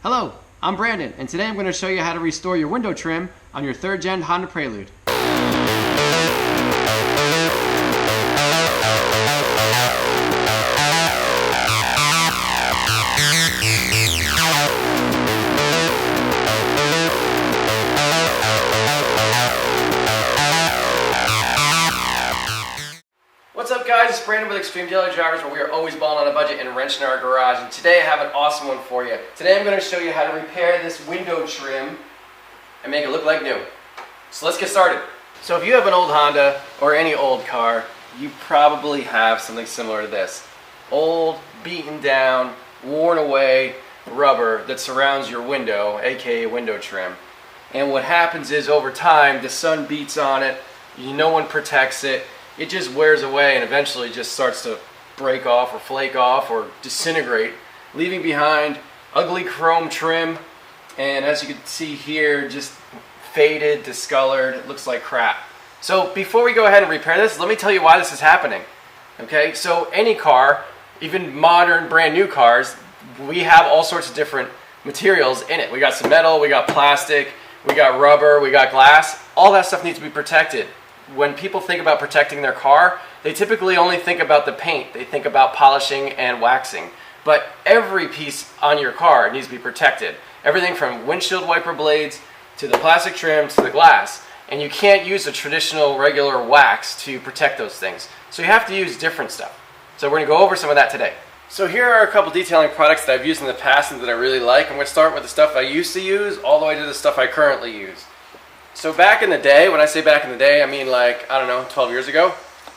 Hello, I'm Brandon, and today I'm going to show you how to restore your window trim on your 3rd Gen Honda Prelude. What's up guys, it's Brandon with Extreme Daily Drivers, where we are always balling on a budget and wrenching our garage. And today I have an awesome one for you. Today I'm going to show you how to repair this window trim and make it look like new. So let's get started. So if you have an old Honda or any old car, you probably have something similar to this. Old, beaten down, worn away rubber that surrounds your window, aka window trim. And what happens is over time the sun beats on it, no one protects it. It just wears away and eventually just starts to break off or flake off or disintegrate, leaving behind ugly chrome trim, and as you can see here, just faded, discolored. It looks like crap. So before we go ahead and repair this, let me tell you why this is happening. Okay, so any car, even modern brand new cars, we have all sorts of different materials in it. We got some metal, we got plastic, we got rubber, we got glass. All that stuff needs to be protected. When people think about protecting their car, they typically only think about the paint. They think about polishing and waxing. But every piece on your car needs to be protected. Everything from windshield wiper blades to the plastic trim to the glass. And you can't use a traditional regular wax to protect those things. So you have to use different stuff. So we're going to go over some of that today. So here are a couple detailing products that I've used in the past and that I really like. I'm going to start with the stuff I used to use all the way to the stuff I currently use. So back in the day, when I say back in the day, I mean like, I don't know, 12 years ago,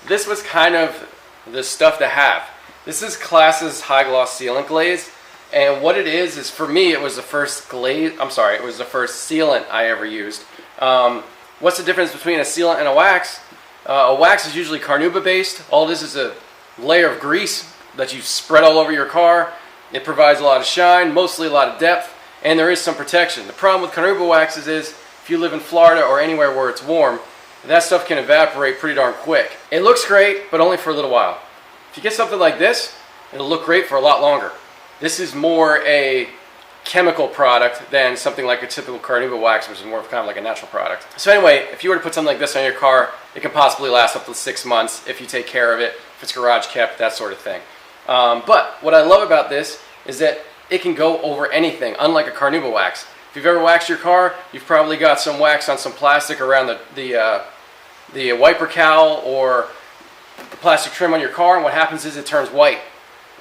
this was kind of the stuff to have. This is Class's high gloss sealant glaze, and what it is for me, it was the first glaze, it was the first sealant I ever used. What's the difference between a sealant and a wax? A wax is usually carnauba based. All this is a layer of grease that you spread all over your car. It provides a lot of shine, mostly a lot of depth, and there is some protection. The problem with carnauba waxes is, if you live in Florida or anywhere where it's warm, that stuff can evaporate pretty darn quick. It looks great, but only for a little while. If you get something like this, it'll look great for a lot longer. This is more a chemical product than something like a typical carnauba wax, which is more of kind of like a natural product. So anyway, if you were to put something like this on your car, it can possibly last up to 6 months if you take care of it, if it's garage kept, that sort of thing. But what I love about this is that it can go over anything, unlike a carnauba wax. If you've ever waxed your car, you've probably got some wax on some plastic around the wiper cowl or the plastic trim on your car, and what happens is it turns white.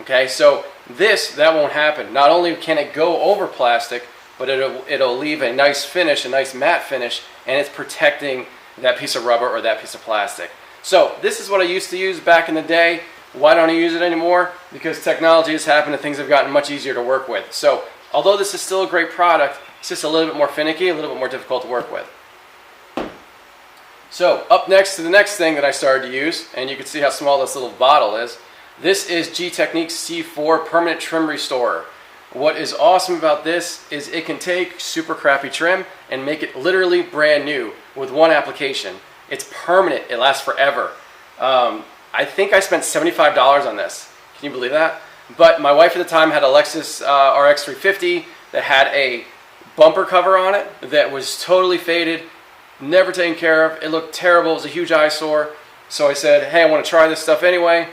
Okay, so that won't happen. Not only can it go over plastic, but it'll leave a nice finish, a nice matte finish, and it's protecting that piece of rubber or that piece of plastic. So this is what I used to use back in the day. Why don't I use it anymore? Because technology has happened and things have gotten much easier to work with. So although this is still a great product, it's just a little bit more finicky, a little bit more difficult to work with. So up next to the next thing that I started to use, and you can see how small this little bottle is. This is G-Technique's C4 Permanent Trim Restorer. What is awesome about this is it can take super crappy trim and make it literally brand new with one application. It's permanent, it lasts forever. I think I spent $75 on this. Can you believe that? But my wife at the time had a Lexus RX 350 that had a bumper cover on it that was totally faded, never taken care of. It looked terrible. It was a huge eyesore. So I said, hey, I want to try this stuff anyway.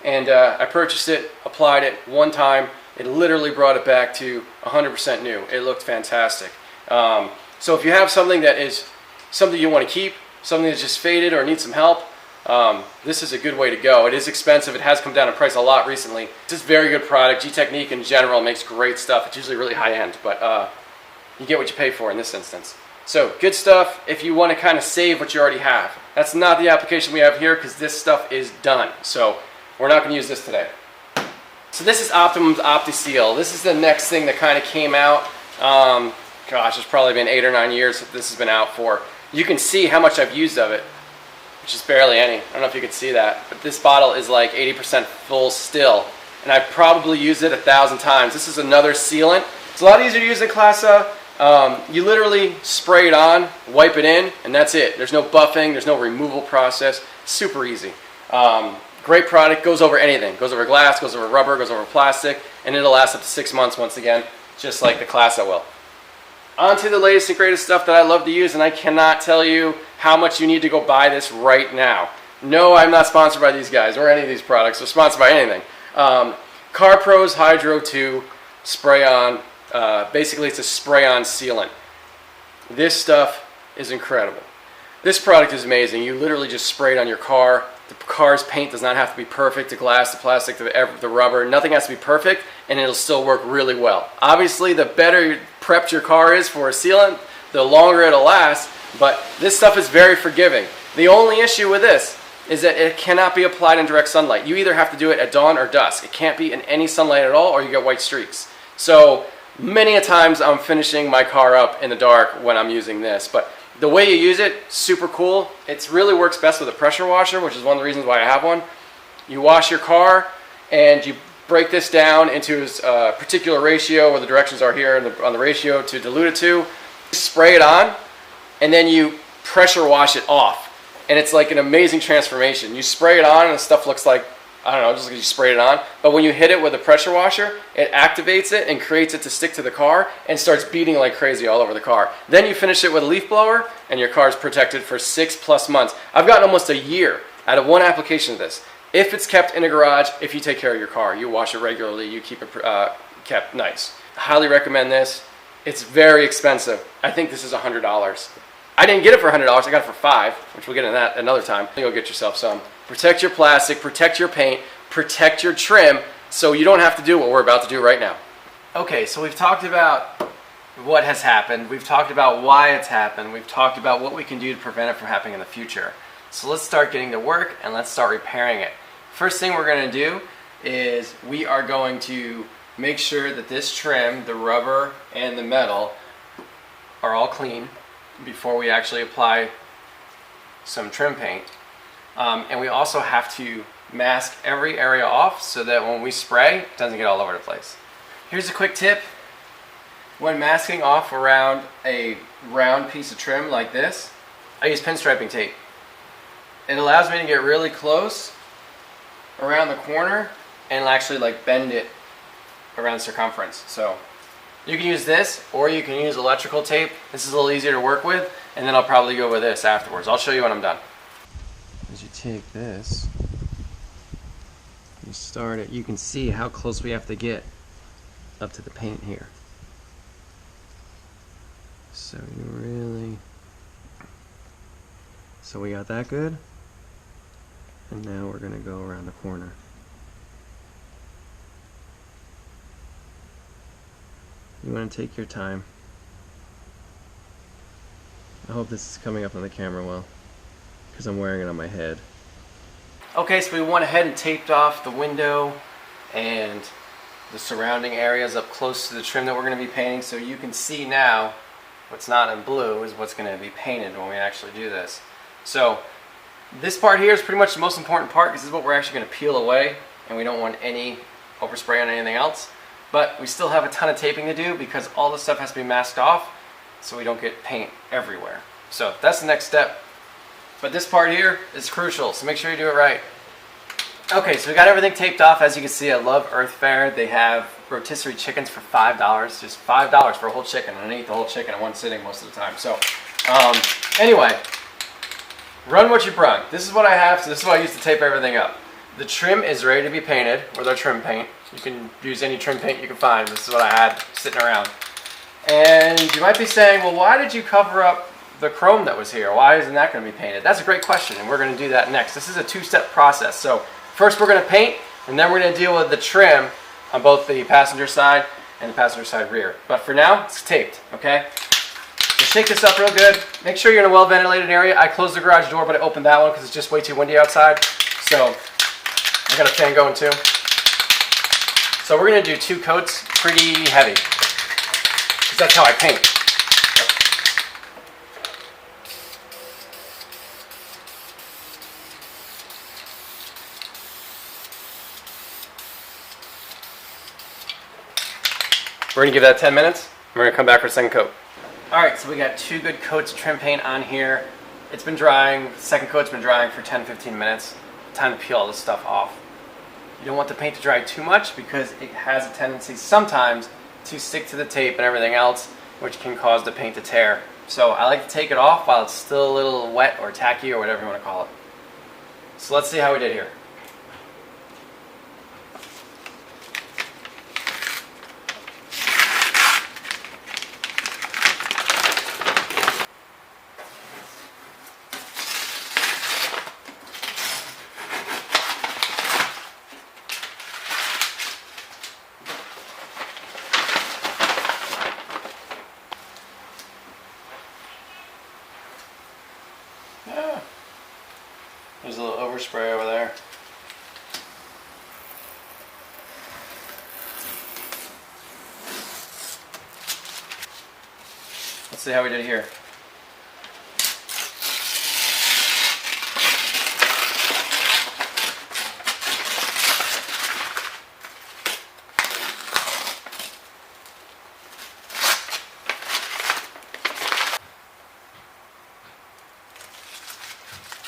And I purchased it, applied it one time. It literally brought it back to 100% new. It looked fantastic. So if you have something that is something you want to keep, something that's just faded or needs some help, this is a good way to go. It is expensive. It has come down in price a lot recently. It's just a very good product. G-Technique in general makes great stuff. It's usually really high end, but you get what you pay for in this instance. So good stuff if you want to kind of save what you already have. That's not the application we have here because this stuff is done. So we're not going to use this today. So this is Optimum's OptiSeal. This is the next thing that kind of came out. Gosh, it's probably been 8 or 9 years that this has been out for. You can see how much I've used of it, which is barely any. I don't know if you can see that, but this bottle is like 80% full still. And I've probably used it 1,000 times. This is another sealant. It's a lot easier to use than Class A. You literally spray it on, wipe it in, and that's it. There's no buffing, there's no removal process. Super easy. Great product, goes over anything. Goes over glass, goes over rubber, goes over plastic, and it'll last up to 6 months once again. just like the class I will. On to the latest and greatest stuff that I love to use, and I cannot tell you how much you need to go buy this right now. No, I'm not sponsored by these guys or any of these products or sponsored by anything. CarPro's Hydro 2 spray-on. Basically, it's a spray-on sealant. This stuff is incredible. This product is amazing. You literally just spray it on your car. The car's paint does not have to be perfect. The glass, the plastic, the rubber, nothing has to be perfect, and it'll still work really well. Obviously, the better prepped your car is for a sealant, the longer it'll last, but this stuff is very forgiving. The only issue with this is that it cannot be applied in direct sunlight. You either have to do it at dawn or dusk. It can't be in any sunlight at all, or you get white streaks. So many a times I'm finishing my car up in the dark when I'm using this, but the way you use it, super cool. It really works best with a pressure washer, which is one of the reasons why I have one. You wash your car and you break this down into a particular ratio, where the directions are here on the ratio to dilute it to. Spray it on, and then you pressure wash it off. And it's like an amazing transformation. You spray it on and the stuff looks like, I don't know, just like you sprayed it on. But when you hit it with a pressure washer, it activates it and creates it to stick to the car and starts beating like crazy all over the car. Then you finish it with a leaf blower and your car's protected for 6+ months. I've gotten almost a year out of one application of this. If it's kept in a garage, if you take care of your car, you wash it regularly, you keep it kept nice. Highly recommend this. It's very expensive. I think this is $100. I didn't get it for $100, I got it for $5, which we'll get into that another time. You'll get yourself some. Protect your plastic, protect your paint, protect your trim, so you don't have to do what we're about to do right now. Okay, so we've talked about what has happened, we've talked about why it's happened, we've talked about what we can do to prevent it from happening in the future. So let's start getting to work and let's start repairing it. First thing we're going to do is we are going to make sure that this trim, the rubber and the metal, are all clean before we actually apply some trim paint. And we also have to mask every area off so that when we spray, it doesn't get all over the place. Here's a quick tip. When masking off around a round piece of trim like this, I use pinstriping tape. It allows me to get really close around the corner and actually like bend it around the circumference. So you can use this, or you can use electrical tape. This is a little easier to work with, and then I'll probably go with this afterwards. I'll show you when I'm done. As you take this, you start it, you can see how close we have to get up to the paint here. So you really, so we got that good, and now we're gonna go around the corner. You want to take your time. I hope this is coming up on the camera well, because I'm wearing it on my head. Okay, so we went ahead and taped off the window and the surrounding areas up close to the trim that we're going to be painting, so you can see now what's not in blue is what's going to be painted when we actually do this. So this part here is pretty much the most important part, because this is what we're actually going to peel away, and we don't want any overspray on anything else. But we still have a ton of taping to do because all this stuff has to be masked off so we don't get paint everywhere. So that's the next step. But this part here is crucial, so make sure you do it right. Okay, so we got everything taped off. As you can see, I love Earth Fare. They have rotisserie chickens for $5, just $5 for a whole chicken. And I eat the whole chicken in one sitting most of the time. So anyway, run what you brung. This is what I have, so this is what I use to tape everything up. The trim is ready to be painted with our trim paint. You can use any trim paint you can find. This is what I had sitting around. And you might be saying, well, why did you cover up the chrome that was here? Why isn't that going to be painted? That's a great question, and we're going to do that next. This is a two-step process. So first we're going to paint, and then we're going to deal with the trim on both the passenger side and the passenger side rear. But for now, it's taped, okay? So shake this up real good. Make sure you're in a well-ventilated area. I closed the garage door, but I opened that one because it's just way too windy outside. So I got a fan going too. So we're going to do 2 coats pretty heavy, because that's how I paint. We're going to give that 10 minutes. We're going to come back for a second coat. Alright, so we got 2 good coats of trim paint on here. It's been drying. The second coat's been drying for 10-15 minutes. Time to peel all this stuff off. You don't want the paint to dry too much because it has a tendency sometimes to stick to the tape and everything else, which can cause the paint to tear. So I like to take it off while it's still a little wet or tacky or whatever you want to call it. So let's see how we did here. Yeah. There's a little overspray over there. Let's see how we did here.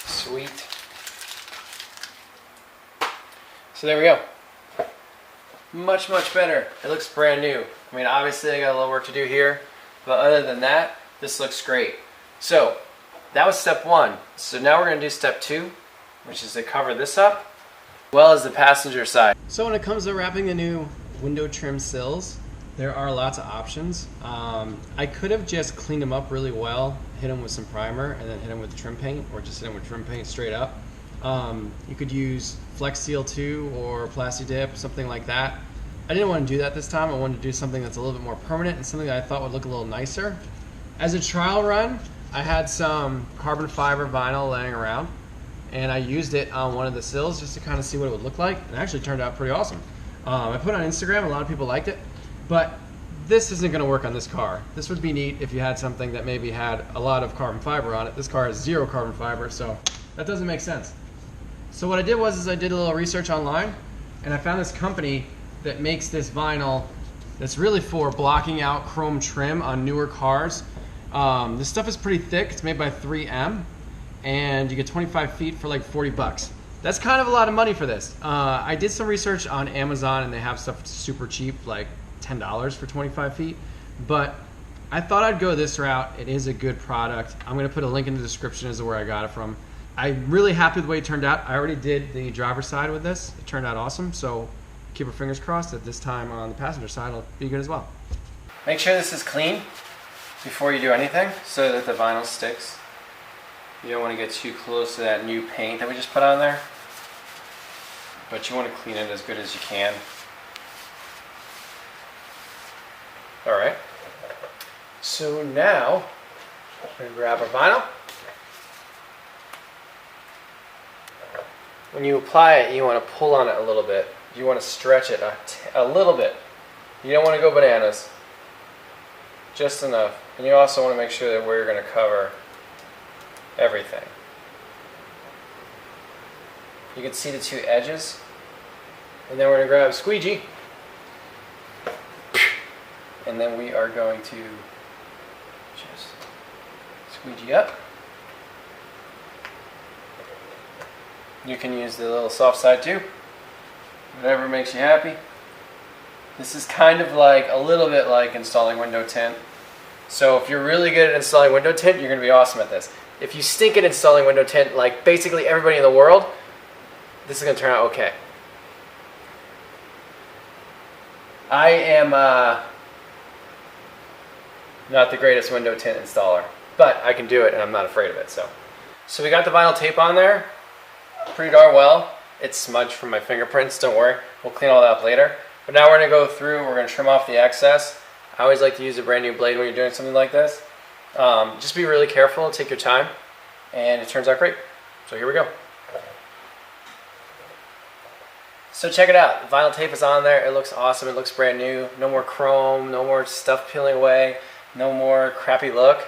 Sweet. So there we go. Much better. It looks brand new. I mean, obviously I got a little work to do here, but other than that, this looks great. So that was step one. So now we're going to do step two, which is to cover this up, as well as the passenger side. So when it comes to wrapping the new window trim sills, there are lots of options. I could have just cleaned them up really well, hit them with some primer, and then hit them with trim paint, or just hit them with trim paint straight up. You could use Flex Seal 2 or Plasti Dip, something like that. I didn't want to do that this time. I wanted to do something that's a little bit more permanent and something that I thought would look a little nicer. As a trial run, I had some carbon fiber vinyl laying around, and I used it on one of the sills just to kind of see what it would look like. It actually turned out pretty awesome. I put it on Instagram, a lot of people liked it, but this isn't going to work on this car. This would be neat if you had something that maybe had a lot of carbon fiber on it. This car has 0 carbon fiber, so that doesn't make sense. So what I did was I did a little research online, and I found this company that makes this vinyl that's really for blocking out chrome trim on newer cars. This stuff is pretty thick. It's made by 3M, and you get 25 feet for like 40 bucks. That's kind of a lot of money for this. I did some research on Amazon, and they have stuff super cheap, like $10 for 25 feet. But I thought I'd go this route. It is a good product. I'm going to put a link in the description as to where I got it from. I'm really happy with the way it turned out. I already did the driver's side with this. It turned out awesome. So keep our fingers crossed that this time on the passenger side it'll be good as well. Make sure this is clean before you do anything so that the vinyl sticks. You don't want to get too close to that new paint that we just put on there, but you want to clean it as good as you can. Alright, so now we're going to grab our vinyl. When you apply it, you want to pull on it a little bit. You want to stretch it a little bit. You don't want to go bananas. Just enough. And you also want to make sure that we're going to cover everything. You can see the two edges. And then we're going to grab a squeegee. And then we are going to just squeegee up. You can use the little soft side too. Whatever makes you happy. This is kind of like a little bit like installing window tint. So if you're really good at installing window tint, you're going to be awesome at this. If you stink at installing window tint, like basically everybody in the world, this is going to turn out okay. I am not the greatest window tint installer, but I can do it and I'm not afraid of it. So we got the vinyl tape on there pretty darn well. It's smudged from my fingerprints, don't worry. We'll clean all that up later. But now we're going to go through, we're going to trim off the excess. I always like to use a brand new blade when you're doing something like this. Just be really careful, take your time, and it turns out great. So here we go. So check it out, the vinyl tape is on there, it looks awesome, it looks brand new. No more chrome, no more stuff peeling away, no more crappy look.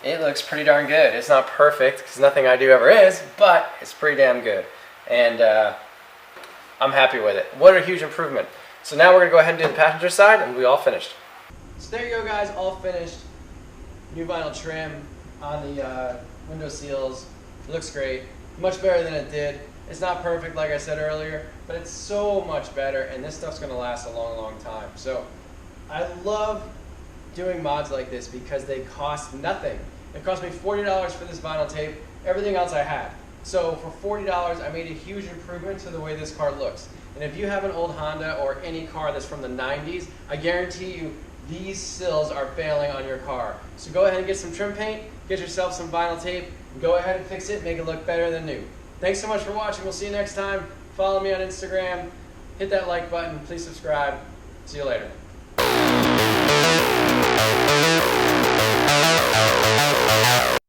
It looks pretty darn good. It's not perfect, because nothing I do ever is, but it's pretty damn good. And I'm happy with it. What a huge improvement. So now we're going to go ahead and do the passenger side, and we'll be all finished. So there you go, guys, all finished. New vinyl trim on the window seals. It looks great. Much better than it did. It's not perfect, like I said earlier, but it's so much better, and this stuff's going to last a long, long time. So I love doing mods like this because they cost nothing. It cost me $40 for this vinyl tape, everything else I had. So for $40, I made a huge improvement to the way this car looks. And if you have an old Honda or any car that's from the 90s, I guarantee you these sills are failing on your car. So go ahead and get some trim paint, get yourself some vinyl tape, and go ahead and fix it, make it look better than new. Thanks so much for watching. We'll see you next time. Follow me on Instagram. Hit that like button. Please subscribe. See you later.